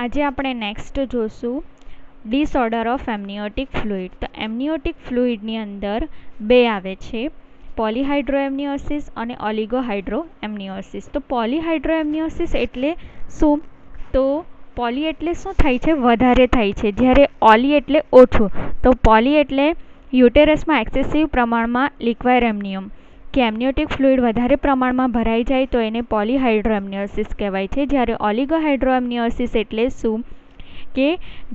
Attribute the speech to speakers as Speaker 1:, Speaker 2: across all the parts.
Speaker 1: આજે આપણે નેક્સ્ટ જોશું ડિસઓર્ડર ઓફ એમનિયોટિક ફ્લુઇડ. તો એમનિયોટિક ફ્લુઇડની અંદર બે આવે છે, પોલીહાઇડ્રોએમનિયોસિસ અને ઓલિગોહાઇડ્રોએમનિયોસિસ. તો પોલીહાઇડ્રોએમનિયોસિસ એટલે શું? તો પોલી એટલે શું થાય છે? વધારે થાય છે, જ્યારે ઓલી એટલે ઓછું. તો પોલી એટલે યુટેરસમાં એક્સેસિવ પ્રમાણમાં લિક્વાયર એમનિયમ, કે એમનિયોટિક ફ્લુઇડ વધારે પ્રમાણમાં ભરાઈ જાય તો એને પોલીહાઇડ્રોએમનિયોસિસ કહેવાય છે. જ્યારે ઓલિગોહાઇડ્રોએમનિયોસિસ એટલે શું? કે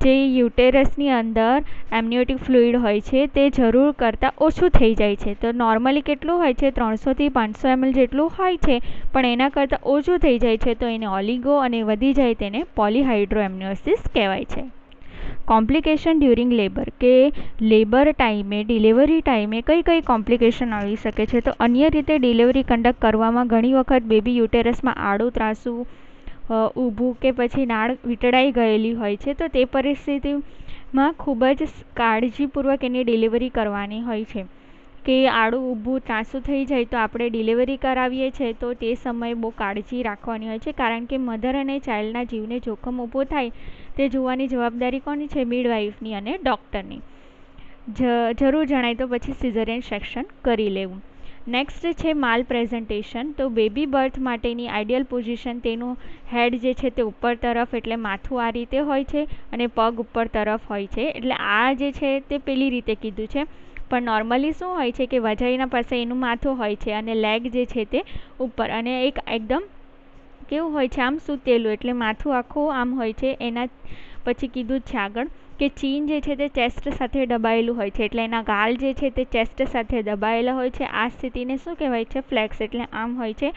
Speaker 1: જે યુટેરસની અંદર એમનિયોટિક ફ્લુઇડ હોય છે તે જરૂર કરતાં ઓછું થઈ જાય છે. તો નોર્મલી કેટલું હોય છે? 300 થી 500 ml જેટલું હોય છે, પણ એના કરતાં ઓછું થઈ જાય છે તો એને ઓલિગો, અને વધી જાય તેને પોલીહાઇડ્રોએમનિયોસિસ કહેવાય છે. કોમ્પ્લિકેશન ડ્યુરિંગ લેબર, કે લેબર ટાઈમે, ડિલિવરી ટાઈમે કઈ કઈ કોમ્પ્લિકેશન આવી શકે છે? તો અન્ય રીતે ડિલિવરી કન્ડક્ટ કરવામાં ઘણી વખત બેબી યુટેરસમાં આડું, ત્રાસું, ઊભું કે પછી નાળ વીંટળાઈ ગયેલી હોય છે. તો તે પરિસ્થિતિમાં ખૂબ જ કાળજીપૂર્વક એની ડિલિવરી કરવાની હોય છે. કે આડું, ઊભું, ત્રાસું થઈ જાય તો આપણે ડિલિવરી કરાવીએ છીએ તો તે સમયે બહુ કાળજી રાખવાની હોય છે, કારણ કે મધર અને ચાઇલ્ડના જીવને જોખમ ઊભો થાય તે જોવાની જવાબદારી કોની છે? મિડવાઇફની અને ડૉક્ટરની. જરૂર જણાય તો પછી સિઝેરિયન સેક્શન કરી લેવું. નેક્સ્ટ છે માલ પ્રેઝન્ટેશન. તો બેબી બર્થ માટેની આઈડિયલ પોઝિશન, તેનું હેડ જે છે તે ઉપર તરફ, એટલે માથું આ રીતે હોય છે અને પગ ઉપર તરફ હોય છે. એટલે આ જે છે તે પેલી રીતે કીધું છે, પણ નોર્મલી શું હોય છે કે વજાઈના પાસે એનું માથું હોય છે અને લેગ જે છે તે ઉપર, અને એક એકદમ કેવું હોય છે? આમ સૂતેલું, એટલે માથું આખું આમ હોય છે. એના પછી કીધું જ છે આગળ કે ચીન જે છે તે ચેસ્ટ સાથે દબાયેલું હોય છે, એટલે એના ગાલ જે છે તે ચેસ્ટ સાથે દબાયેલા હોય છે. આ સ્થિતિને શું કહેવાય છે? ફ્લેક્સ, એટલે આમ હોય છે,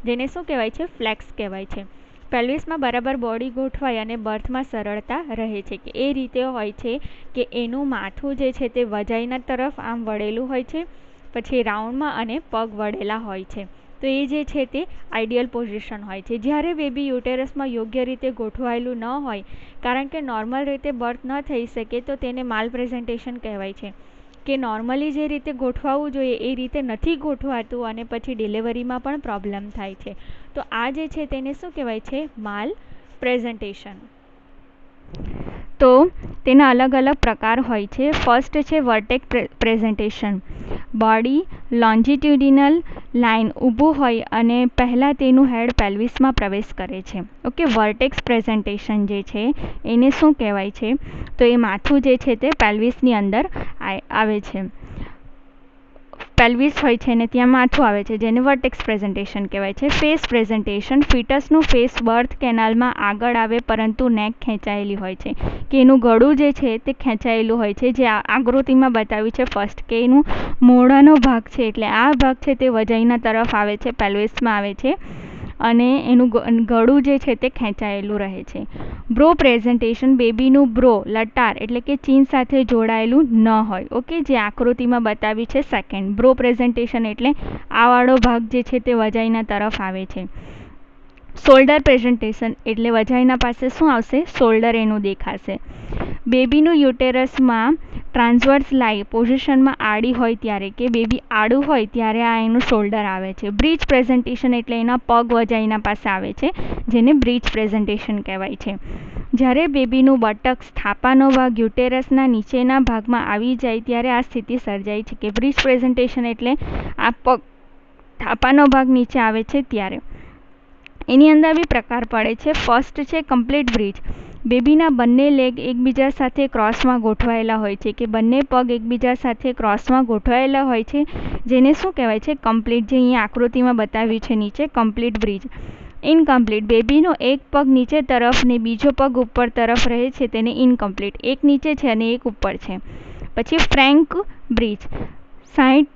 Speaker 1: જેને શું કહેવાય છે? ફ્લેક્સ કહેવાય છે. પેલ્વિસમાં બરાબર બોડી ગોઠવાય અને બર્થમાં સરળતા રહે છે, કે એ રીતે હોય છે કે એનું માથું જે છે તે વજાઈના તરફ આમ વળેલું હોય છે, પછી રાઉન્ડમાં, અને પગ વળેલા હોય છે. તો એ જે છે તે આઈડિયલ પોઝિશન હોય છે. જ્યારે બેબી યુટેરસમાં યોગ્ય રીતે ગોઠવાયેલું ન હોય, કારણ કે નોર્મલ રીતે બર્થ ન થઈ શકે, તો તેને માલ પ્રેઝન્ટેશન કહેવાય છે. કે નોર્મલી જે રીતે ગોઠવાવું જોઈએ એ રીતે નથી ગોઠવાતું અને પછી ડિલિવરીમાં પણ પ્રોબ્લેમ થાય છે. તો આ જે છે તેને શું કહેવાય છે? માલ પ્રેઝન્ટેશન. તો તેના અલગ અલગ પ્રકાર હોય છે. ફર્સ્ટ છે વર્ટેક્સ પ્રેઝન્ટેશન. બોડી લોન્જિટ્યુડિનલ લાઇન ઊભું હોય અને પહેલાં તેનું હેડ પેલ્વિસમાં પ્રવેશ કરે છે. ઓકે, વર્ટેક્સ પ્રેઝન્ટેશન જે છે એને શું કહેવાય છે? તો એ માથું જે છે તે પેલ્વિસની અંદર આવે છે. પેલ્વિસ હોય છે ને ત્યાં માથું આવે છે, જેને વર્ટેક્સ પ્રેઝન્ટેશન કહેવાય છે. Face presentation. ફીટસનું ફેસ બર્થ કેનાલમાં આગળ આવે, પરંતુ નેક ખેંચાયેલી હોય છે, કે એનું ગળું જે છે તે ખેંચાયેલું હોય છે, જે આકૃતિમાં બતાવ્યું છે ફર્સ્ટ, કે એનું મોઢાનો ભાગ છે, એટલે આ ભાગ છે તે વજાઈના તરફ આવે છે, પેલ્વિસમાં આવે છે, અને એનું ગળું જે છે તે ખેંચાયેલું રહે છે. Brow presentation. બેબીનું બ્રો, લટાર, એટલે કે ચીન સાથે જોડાયેલું ન હોય. ઓકે, જે આકૃતિમાં બતાવ્યું છે સેકન્ડ. બ્રો પ્રેઝન્ટેશન એટલે આ વાળો ભાગ જે છે તે વજાઈના તરફ આવે છે. શોલ્ડર પ્રેઝન્ટેશન એટલે વજાઈના પાસે શું આવશે? શોલ્ડર એનું દેખાશે. બેબીનું યુટેરસમાં ટ્રાન્સવર્સ લાઈ પોઝિશનમાં આડી હોય ત્યારે, કે બેબી આડું હોય ત્યારે આ એનું શોલ્ડર આવે છે. બ્રીચ પ્રેઝન્ટેશન એટલે એના પગ વજાઈના પાસે આવે છે, જેને બ્રીચ પ્રેઝન્ટેશન કહેવાય છે. જ્યારે બેબીનું બટક્સ, થાપાનો ભાગ યુટેરસના નીચેના ભાગમાં આવી જાય ત્યારે આ સ્થિતિ સર્જાય છે, કે બ્રીચ પ્રેઝન્ટેશન એટલે આ પગ, થાપાનો ભાગ નીચે આવે છે ત્યારે. એની અંદર બી પ્રકાર પડે છે. ફર્સ્ટ છે કમ્પ્લીટ બ્રીચ. બેબીના બંને લેગ એકબીજા સાથે ક્રોસમાં ગોઠવાયેલા હોય છે, કે બંને પગ એકબીજા સાથે ક્રોસમાં ગોઠવાયેલા હોય છે, જેને શું કહેવાય છે? કમ્પ્લીટ. જે અહીંયા આકૃતિમાં બતાવ્યું છે નીચે, કમ્પ્લીટ બ્રીચ. ઇનકમ્પ્લીટ. બેબીનો એક પગ નીચે તરફ ને બીજો પગ ઉપર તરફ રહે છે, તેને ઇનકમ્પ્લીટ. એક નીચે છે અને એક ઉપર છે. પછી ફ્રેન્ક બ્રીચ. 65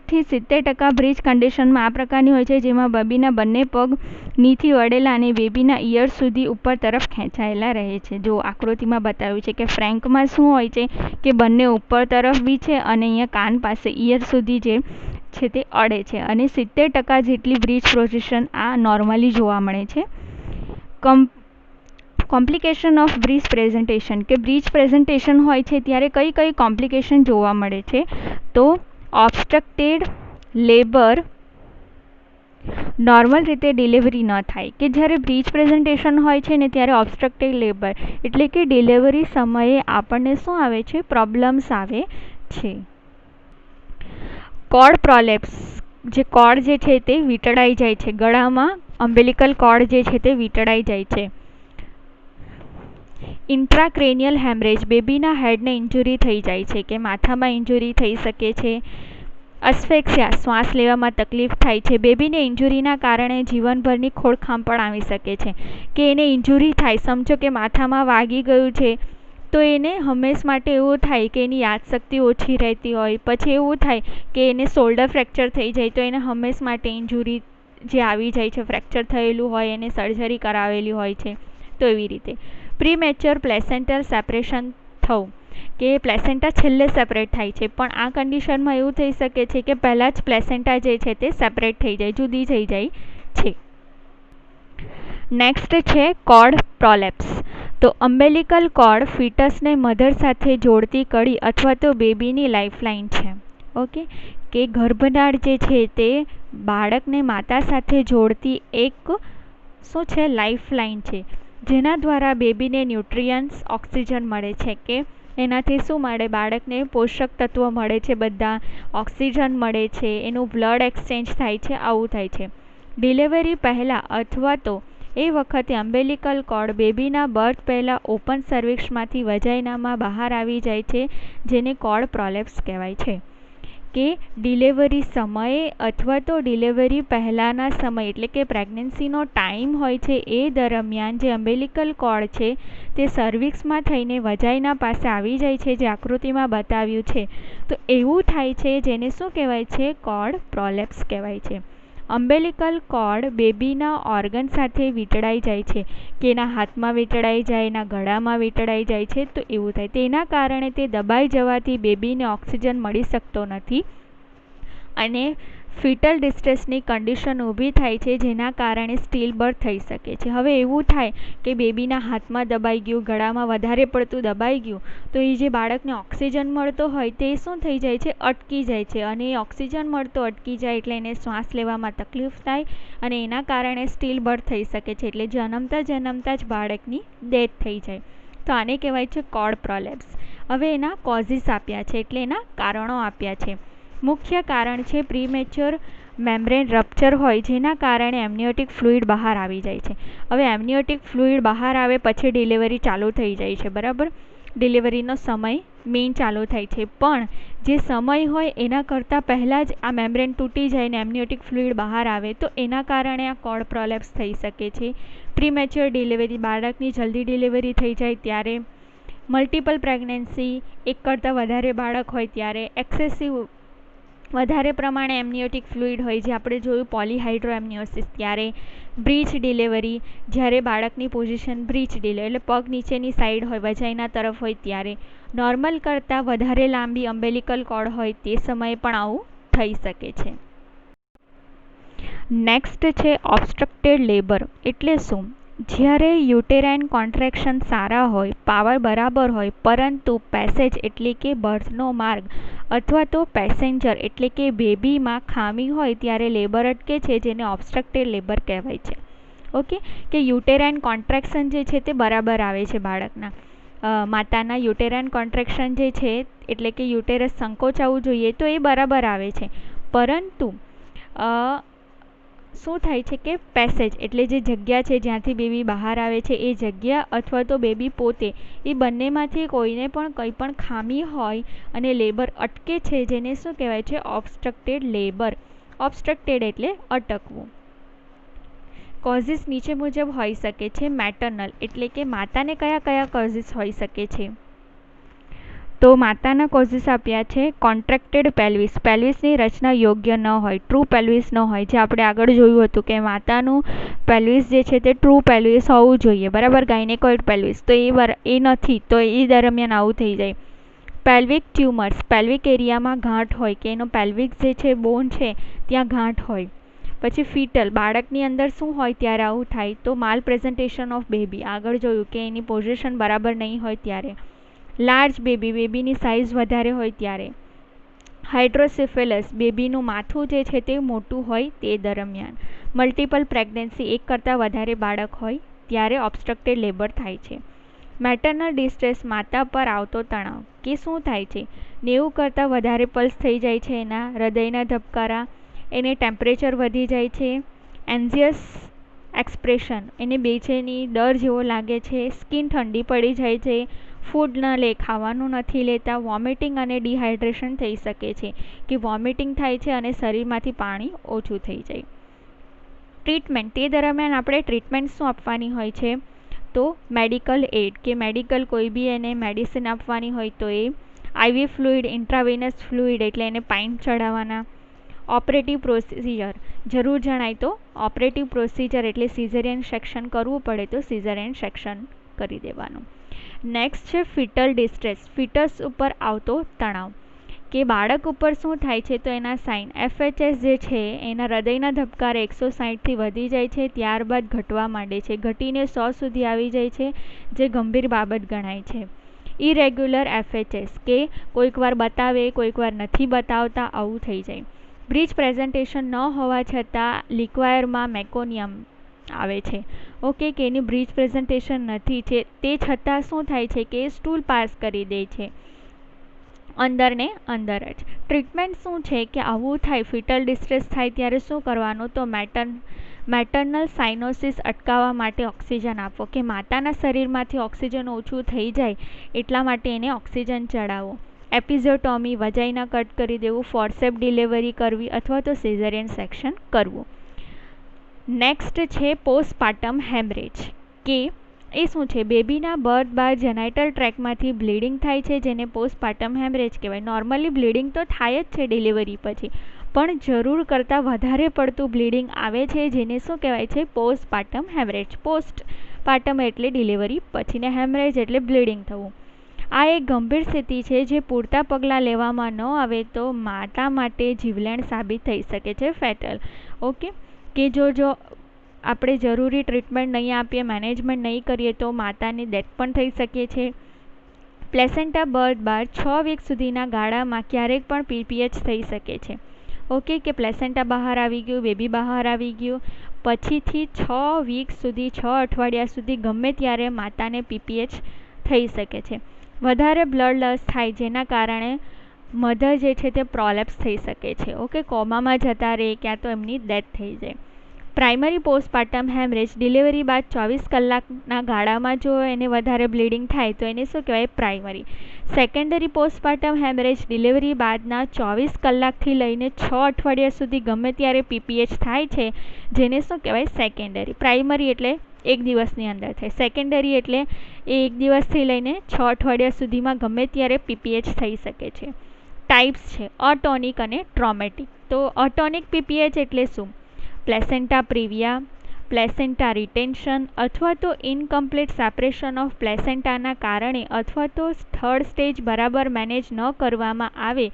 Speaker 1: થી 70% બ્રીચ કન્ડિશનમાં આ પ્રકારની હોય છે, જેમાં બેબીના બંને પગ નીથી વળેલા અને બેબીના ઇયર સુધી ઉપર તરફ ખેંચાયેલા રહે છે. જો આકૃતિમાં બતાવ્યું છે કે ફ્રેન્કમાં શું હોય છે કે બંને ઉપર તરફ બી છે અને અહીંયા કાન પાસે ઇયર સુધી જે છે તે અડે છે, અને 70% જેટલી બ્રીચ પોઝિશન આ નોર્મલી જોવા મળે છે. કોમ્પ્લિકેશન ઓફ બ્રીચ પ્રેઝન્ટેશન, કે બ્રીચ પ્રેઝન્ટેશન હોય છે ત્યારે કઈ કઈ કોમ્પ્લિકેશન જોવા મળે છે? તો ઓબ્સ્ટ્રક્ટેડ લેબર, નોર્મલ રીતે ડિલિવરી ન થાય, કે જ્યારે બ્રીચ પ્રેઝન્ટેશન હોય છે ને ત્યારે ઓબ્સ્ટ્રક્ટેડ લેબર એટલે કે ડિલિવરી સમયે આપણને શું આવે છે, પ્રોબ્લેમ્સ આવે છે. કોર્ડ પ્રોલેપ્સ, જે કોર્ડ જે છે તે વીંટળાઈ જાય છે, ગળામાં અમ્બિલિકલ કોર્ડ જે છે તે વીંટળાઈ જાય છે. ઇન્ટ્રાક્રેનિયલ હેમરેજ, બેબીના હેડને ઇન્જુરી થઈ જાય છે કે માથામાં ઇન્જુરી થઈ શકે છે. અસ્ફેક્સિયા, શ્વાસ લેવામાં તકલીફ થાય છે. બેબીને ઇન્જુરીના કારણે જીવનભરની ખોડખાંપણ પણ આવી શકે છે, કે એને ઇન્જુરી થાય, સમજો કે માથામાં વાગી ગયું છે તો એને હંમેશ માટે એવું થાય કે એની યાદશક્તિ ઓછી રહેતી હોય, પછી એવું થાય કે એને શોલ્ડર ફ્રેક્ચર થઈ જાય તો એને હંમેશ માટે ઇન્જુરી જે આવી જાય છે, ફ્રેક્ચર થયેલું હોય, એને સર્જરી કરાવેલી હોય છે. તો એવી રીતે પ્રીમેચ્યોર પ્લેસેન્ટલ સેપરેશન થવું, કે પ્લેસેન્ટા છેલ્લે સેપરેટ થાય છે, પણ આ કન્ડિશનમાં એવું થઈ શકે છે કે પહેલાં જ પ્લેસેન્ટા જે છે તે સેપરેટ થઈ જાય, જુદી થઈ જાય છે. નેક્સ્ટ છે કોર્ડ પ્રોલેપ્સ. તો અમ્બેલિકલ કોર્ડ ફીટસને મધર સાથે જોડતી કડી અથવા તો બેબીની લાઇફલાઇન છે. ઓકે, કે ગર્ભનાળ જે છે તે બાળકને માતા સાથે જોડતી એક શું છે, લાઇફલાઇન છે, જેના દ્વારા બેબીને ન્યુટ્રિયન્ટ્સ, ઓક્સિજન મળે છે, કે એનાથી શું મળે, બાળકને પોષક તત્વો મળે છે, બધા ઓક્સિજન મળે છે, એનું બ્લડ એક્સચેન્જ થાય છે, આવું થાય છે. ડિલિવરી પહેલાં અથવા તો એ વખતે અમ્બેલિકલ કોર્ડ બેબીના બર્થ પહેલાં ઓપન સર્વિક્સમાંથી વજાઇનામાં બહાર આવી જાય છે, જેને કોર્ડ પ્રોલેપ્સ કહેવાય છે. કે ડિલિવરી સમયે અથવા તો ડિલિવરી પહેલાંના સમય એટલે કે પ્રેગ્નન્સીનો ટાઈમ હોય છે એ દરમિયાન જે અમ્બેલિકલ કોર્ડ છે તે સર્વિક્સમાં થઈને વજાઇના પાસે આવી જાય છે, જે આકૃતિમાં બતાવ્યું છે. તો એવું થાય છે જેને શું કહેવાય છે, કોર્ડ પ્રોલેપ્સ કહેવાય છે. અમ્બેલિકલ કોર્ડ બેબીના ઓર્ગન સાથે વીંટળાઈ જાય છે, કે એના હાથમાં વીંટળાઈ જાય, એના ગળામાં વીંટળાઈ જાય છે, તો એવું થાય. તેના કારણે તે દબાઈ જવાથી બેબીને ઓક્સિજન મળી શકતો નથી અને ફીટલ ડિસ્ટ્રેસની કન્ડિશન ઊભી થાય છે, જેના કારણે સ્ટીલ બર્થ થઈ શકે છે. હવે એવું થાય કે બેબીના હાથમાં દબાઈ ગયું, ગળામાં વધારે પડતું દબાઈ ગયું, તો એ જે બાળકને ઓક્સિજન મળતો હોય તે શું થઈ જાય છે, અટકી જાય છે, અને એ ઓક્સિજન મળતો અટકી જાય એટલે એને શ્વાસ લેવામાં તકલીફ થાય અને એના કારણે સ્ટીલ બર્થ થઈ શકે છે, એટલે જન્મતા જ બાળકની ડેથ થઈ જાય. તો આને કહેવાય છે કોર્ડ પ્રોલેપ્સ. હવે એના કોઝિસ આપ્યા છે, એટલે એના કારણો આપ્યા છે. મુખ્ય કારણ છે પ્રીમેચ્યોર મેમ્બ્રેન રપ્ચર હોય, જેના કારણે એમનિયોટિક ફ્લુઇડ બહાર આવી જાય છે. હવે એમનિયોટિક ફ્લુઇડ બહાર આવે પછી ડિલિવરી ચાલુ થઈ જાય છે, બરાબર. ડિલિવરીનો સમય મેઇન ચાલુ થાય છે, પણ જે સમય હોય એના કરતાં પહેલાં જ આ મેમ્બ્રેન તૂટી જાય ને એમનિયોટિક ફ્લુઇડ બહાર આવે, તો એના કારણે આ કોર્ડ પ્રોલેપ્સ થઈ શકે છે. પ્રીમેચ્યોર ડિલિવરી, બાળકની જલ્દી ડિલિવરી થઈ જાય ત્યારે, મલ્ટિપલ પ્રેગ્નન્સી, એક કરતાં વધારે બાળક હોય ત્યારે, એક્સેસિવ વધારે પ્રમાણે એમનિયોટિક ફ્લુઇડ હોય, જે આપણે જોયું પોલીહાઇડ્રોએમનિયોસિસ, ત્યારે બ્રીચ ડિલિવરી, જ્યારે બાળકની પોઝિશન બ્રીચ ડિલિવરી એટલે પગ નીચેની સાઈડ હોય, વજાઇના તરફ હોય ત્યારે, નોર્મલ કરતાં વધારે લાંબી અમ્બેલિકલ કોર્ડ હોય તે સમયે પણ આવું થઈ શકે છે. નેક્સ્ટ છે ઓબ્સ્ટ્રક્ટેડ લેબર. એટલે શું? જ્યારે યુટેરાઇન કોન્ટ્રેક્શન સારા હોય, પાવર બરાબર હોય, પરંતુ પેસેજ એટલે કે બર્થનો માર્ગ અથવા તો પેસેન્જર એટલે કે બેબીમાં ખામી હોય ત્યારે લેબર અટકે છે, જેને ઓબ્સ્ટ્રક્ટેડ લેબર કહેવાય છે. ઓકે, કે યુટેરાઇન કોન્ટ્રેક્શન જે છે તે બરાબર આવે છે બાળકના, માતાના યુટેરાઇન કોન્ટ્રેક્શન જે છે એટલે કે યુટેરસ સંકોચાવવું જોઈએ તો એ બરાબર આવે છે, પરંતુ શું થાય છે કે પેસેજ એટલે જે જગ્યા છે જ્યાંથી બેબી બહાર આવે છે એ જગ્યા અથવા તો બેબી પોતે, એ બંનેમાંથી કોઈને પણ કંઈ પણ ખામી હોય અને લેબર અટકે છે, જેને શું કહેવાય છે, ઓબ્સ્ટ્રક્ટેડ લેબર. ઓબ્સ્ટ્રક્ટેડ એટલે અટકવું. કોઝિસ નીચે મુજબ હોઈ શકે છે. મેટર્નલ એટલે કે માતાને કયા કયા કોઝિસ હોઈ શકે છે? તો માતાના કોઝિસ આપ્યા છે કોન્ટ્રેક્ટેડ પેલ્વિસ, પેલ્વિસની રચના યોગ્ય ન હોય, ટ્રુ પેલ્વિસ ન હોય, જે આપણે આગળ જોયું હતું કે માતાનું પેલ્વિસ જે છે તે ટ્રુ પેલ્વિસ હોવું જોઈએ, બરાબર, ગાયનેકોઇડ પેલ્વિસ, તો એ નથી, તો એ દરમિયાન આવું થઈ જાય. પેલ્વિક ટ્યુમર્સ, પેલ્વિક એરિયામાં ગાંઠ હોય, કે એનો પેલ્વિક જે છે બોન છે ત્યાં ગાંઠ હોય. પછી ફીટલ, બાળકની અંદર શું હોય ત્યારે આવું થાય, તો માલ પ્રેઝન્ટેશન ઓફ બેબી, આગળ જોયું કે એની પોઝિશન બરાબર નહીં હોય ત્યારે. લાર્જ બેબી, બેબીની સાઇઝ વધારે હોય ત્યારે. હાઇડ્રોસિફિલસ બેબીનું માથું જે છે તે મોટું હોય તે દરમિયાન. મલ્ટિપલ પ્રેગ્નન્સી એક કરતાં વધારે બાળક હોય ત્યારે ઓબ્સ્ટ્રક્ટેડ લેબર થાય છે. મેટર્નલ ડિસ્ટ્રેસ માતા પર આવતો તણાવ કે શું થાય છે, 90 કરતાં વધારે પલ્સ થઈ જાય છે, એના હૃદયના ધબકારા, એને ટેમ્પરેચર વધી જાય છે, એન્ઝિયસ એક્સપ્રેશન એને બેચેની ડર જેવો લાગે છે, સ્કિન ઠંડી પડી જાય છે, ફૂડ ન લે ખાવાનું નથી લેતા, વોમિટિંગ અને ડિહાઇડ્રેશન થઈ શકે છે કે વોમિટિંગ થાય છે અને શરીરમાંથી પાણી ઓછું થઈ જાય. ટ્રીટમેન્ટ તે દરમિયાન આપણે ટ્રીટમેન્ટ શું આપવાની હોય છે તો મેડિકલ એડ કે મેડિકલ કોઈ બી એને મેડિસિન આપવાની હોય તો એ આઈવી ફ્લુઇડ, ઇન્ટ્રાવેનસ ફ્લુઇડ એટલે એને પાઇપ ચડાવવાના. ઓપરેટિવ પ્રોસિજર જરૂર જણાય તો ઓપરેટિવ પ્રોસિજર એટલે સિઝેરિયન સેક્શન કરવું પડે તો સિઝેરિયન સેક્શન કરી દેવાનું. નેક્સ્ટ છે ફિટલ ડિસ્ટ્રેસ, ફિટસ ઉપર આવતો તણાવ કે બાળક ઉપર શું થાય છે તો એના સાઇન FHS જે છે એના હૃદયના ધબકારા 160થી વધી જાય છે, ત્યારબાદ ઘટવા માંડે છે, ઘટીને 100 સુધી આવી જાય છે, જે ગંભીર બાબત ગણાય છે. ઇરેગ્યુલર FHS કે કોઈક વાર બતાવે કોઈક વાર નથી બતાવતા, આવું થઈ જાય. બ્રીચ પ્રેઝન્ટેશન ન હોવા છતાં લિક્વાયરમાં મેકોનિયમ આવે છે, ઓકે, કે એની બ્રીચ પ્રેઝન્ટેશન નથી છે તે છતાં શું થાય છે કે સ્ટૂલ પાસ કરી દે છે અંદર ને અંદર જ. ટ્રીટમેન્ટ શું છે કે આવું થાય ફિટલ ડિસ્ટ્રેસ થાય ત્યારે શું કરવાનું તો મેટર્નલ સાઇનોસિસ અટકાવવા માટે ઓક્સિજન આપો કે માતાના શરીરમાંથી ઓક્સિજન ઓછું થઈ જાય એટલા માટે એને ઓક્સિજન ચડાવો. એપિઝોટોમી વજાઈના કટ કરી દેવું, ફોર્સેપ ડિલિવરી કરવી અથવા તો સિઝેરિયન સેક્શન કરવું. નેક્સ્ટ છે પોસ્ટપાર્ટમ હેમરેજ કે એ શું છે બેબીના બર્થ બાદ જેનાઇટલ ટ્રેકમાંથી બ્લીડિંગ થાય છે જેને પોસ્ટપાર્ટમ હેમરેજ કહેવાય. નોર્મલી બ્લીડિંગ તો થાય જ છે ડિલિવરી પછી, પણ જરૂર કરતાં વધારે પડતું બ્લીડિંગ આવે છે જેને શું કહેવાય છે પોસ્ટપાર્ટમ હેમરેજ. પોસ્ટપાર્ટમ એટલે ડિલિવરી પછી ને હેમરેજ એટલે બ્લીડિંગ થવું. આ એક ગંભીર સ્થિતિ છે જે પૂરતા પગલાં લેવામાં ન આવે તો માતા માટે જીવલેણ સાબિત થઈ શકે છે, ફેટલ. ઓકે, કે જો આપણે જરૂરી ટ્રીટમેન્ટ નહીં આપીએ, મેનેજમેન્ટ નહીં કરીએ તો માતાની ડેથ પણ થઈ શકે છે. પ્લેસેન્ટા બર્થ બાદ 6 વીક સુધીના ગાળામાં ક્યારેક પણ PPH થઈ શકે છે. ઓકે, કે પ્લેસેન્ટા બહાર આવી ગયું, બેબી બહાર આવી ગયું, પછીથી 6 વીક સુધી 6 અઠવાડિયા સુધી ગમે ત્યારે માતાને PPH થઈ શકે છે. વધારે બ્લડ લોસ થાય જેના કારણે મધર જે છે તે પ્રોલેપ્સ થઈ શકે છે, ઓકે, કોમામાં જતા રહે ક્યાં તો એમની ડેથ થઈ જાય. પ્રાઇમરી પોસ્ટપાર્ટમ હેમરેજ ડિલિવરી બાદ 24 કલાકના ગાળામાં જો એને વધારે બ્લીડિંગ થાય તો એને શું કહેવાય primary. Secondary postpartum haemorrhage delivery બાદના 24 કલાકથી લઈને 6 અઠવાડિયા સુધી ગમે ત્યારે PPH થાય છે જેને શું કહેવાય સેકન્ડરી. પ્રાઇમરી એટલે એક દિવસની અંદર થાય, સેકન્ડરી એટલે એ એક દિવસથી લઈને 6 અઠવાડિયા સુધીમાં ગમે ત્યારે PPH થઈ શકે છે. ટાઈપ્સ છે અટોનિક અને ટ્રોમેટિક. તો અટોનિક PPH એટલે શું? પ્લેસેન્ટા પ્રિવિયા, પ્લેસેન્ટા રિટેન્શન અથવા તો ઇનકમ્પ્લીટ સેપરેશન ઓફ પ્લેસેન્ટાના કારણે અથવા તો થર્ડ સ્ટેજ બરાબર મેનેજ ન કરવામાં આવે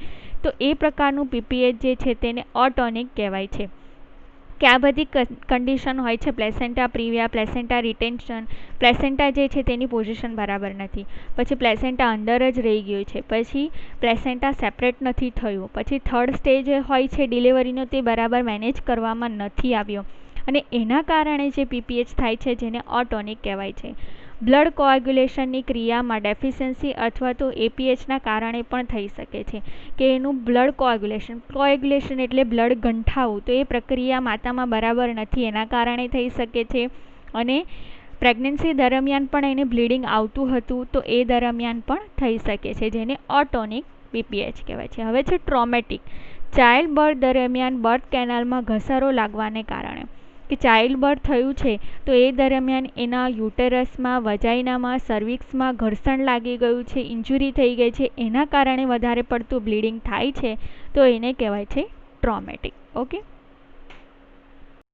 Speaker 1: તો એ પ્રકારનું PPH જે છે તેને અટોનિક કહેવાય છે. કે આ બધી કન્ડિશન હોય છે, પ્લેસેન્ટા પ્રિવિયા, પ્લેસેન્ટા રિટેન્શન, પ્લેસેન્ટા જે છે તેની પોઝિશન બરાબર નથી, પછી પ્લેસેન્ટા અંદર જ રહી ગયું છે, પછી પ્લેસેન્ટા સેપરેટ નથી થયું, પછી થર્ડ સ્ટેજ હોય છે ડિલિવરીનો તે બરાબર મેનેજ કરવામાં નથી આવ્યો અને એના કારણે જે PPH થાય છે જેને અટોનિક કહેવાય છે. બ્લડ કોઆગ્યુલેશનની ક્રિયામાં ડેફિશિયન્સી અથવા તો APHના કારણે પણ થઈ શકે છે કે એનું બ્લડ કોઆગ્યુલેશન એટલે બ્લડ ગંઠાવું, તો એ પ્રક્રિયા માતામાં બરાબર નથી એના કારણે થઈ શકે છે. અને પ્રેગ્નન્સી દરમિયાન પણ એને બ્લીડિંગ આવતું હતું તો એ દરમિયાન પણ થઈ શકે છે જેને અટોનિક PPH કહેવાય છે. હવે છે ટ્રોમેટિક. ચાઇલ્ડ બર્થ દરમિયાન બર્થ કેનાલમાં ઘસારો લાગવાને કારણે કે ચાઇલ્ડ બર્થ થયું છે તો એ દરમિયાન એના યુટેરસમાં, વજાઇનામાં, સર્વિક્સમાં ઘર્ષણ લાગી ગયું છે, ઇન્જુરી થઈ ગઈ છે, એના કારણે વધારે પડતું બ્લીડિંગ થાય છે તો એને કહેવાય છે ટ્રોમેટિક. ઓકે.